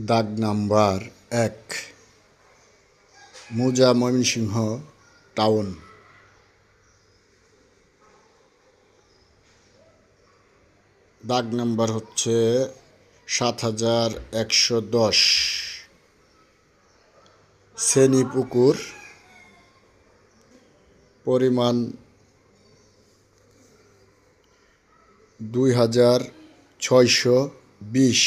দাগ নাম্বার ১, মৌজা, ময়মনসিংহ টাউন। দাগ নাম্বার হচ্ছে ৭১১০। শ্রেণীপুকুর, পরিমাণ ২৬২০।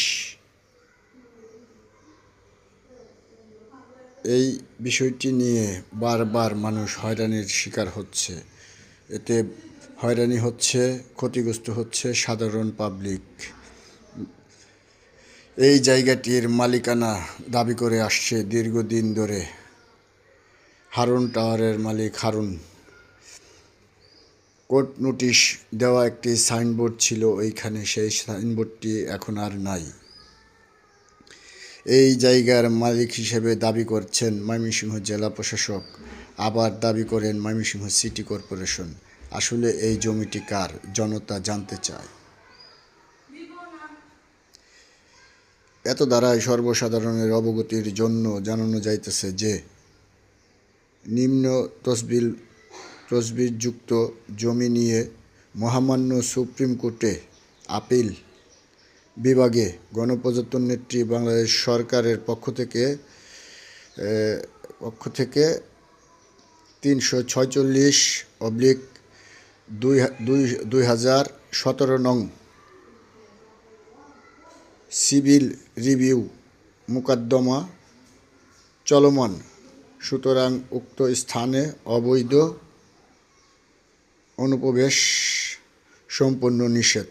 এই বিষয়টি নিয়ে বারবার মানুষ হয়রানির শিকার হচ্ছে। এতে হয়রানি হচ্ছে, ক্ষতিগ্রস্ত হচ্ছে সাধারণ পাবলিক। এই জায়গাটির মালিকানা দাবি করে আসছে দীর্ঘদিন ধরে হারুন টাওয়ারের মালিক হারুন। কোর্ট নোটিশ দেওয়া একটি সাইনবোর্ড ছিল ওইখানে, সেই সাইনবোর্ডটি এখন আর নাই। এই জায়গার মালিক হিসেবে দাবি করছেন ময়মনসিংহ জেলা প্রশাসক, আবার দাবি করেন ময়মনসিংহ সিটি কর্পোরেশন। আসলে এই জমিটি কার, জনতা জানতে চায়। এত দ্বারাই সর্বসাধারণের অবগতির জন্য জানানো যাইতেছে যে নিম্ন তসবিরযুক্ত জমি নিয়ে মহামান্য সুপ্রিম কোর্টে আপিল বিভাগে গণপ্রজাতন্ত্রী নেত্রী বাংলাদেশ সরকারের পক্ষ থেকে ৩৪৬/২০১৭ নং সিভিল রিভিউ মোকদ্দমা চলমান। সুতরাং উক্ত স্থানে অবৈধ অনুপ্রবেশ সম্পূর্ণ নিষেধ।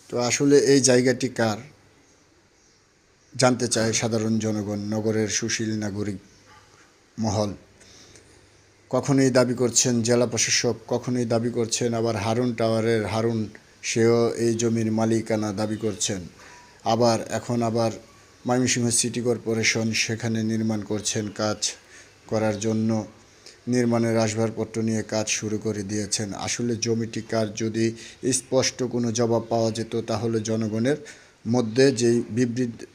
তো আসলে এই জায়গাটি কার জানতে চায় সাধারণ জনগণ, নগরের সুশীল নাগরিক মহল। কখনোই দাবি করছেন জেলা প্রশাসক, কখনোই দাবি করছেন আবার হারুন টাওয়ারের হারুন, সেও এই জমির মালিকানা দাবি করছেন। এখন আবার ময়মনসিংহ সিটি কর্পোরেশন সেখানে নির্মাণ করছেন। কাজ করার জন্য নির্মাণের আসবাবপত্র নিয়ে কাজ শুরু করে দিয়েছেন। আসলে জমিটি কার যদি স্পষ্ট কোনো জবাব পাওয়া যেত, তাহলে জনগণের মধ্যে যেই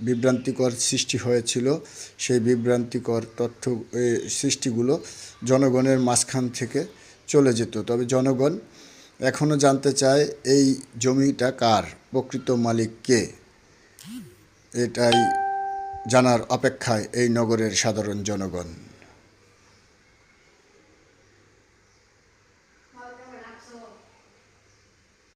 বিভ্রান্তিকর সৃষ্টি হয়েছিল, সেই বিভ্রান্তিকর তথ্য সৃষ্টিগুলো জনগণের মাঝখান থেকে চলে যেত। তবে জনগণ এখনও জানতে চায় এই জমিটা কার, প্রকৃত মালিক কে, এটাই জানার অপেক্ষায় এই নগরের সাধারণ জনগণ।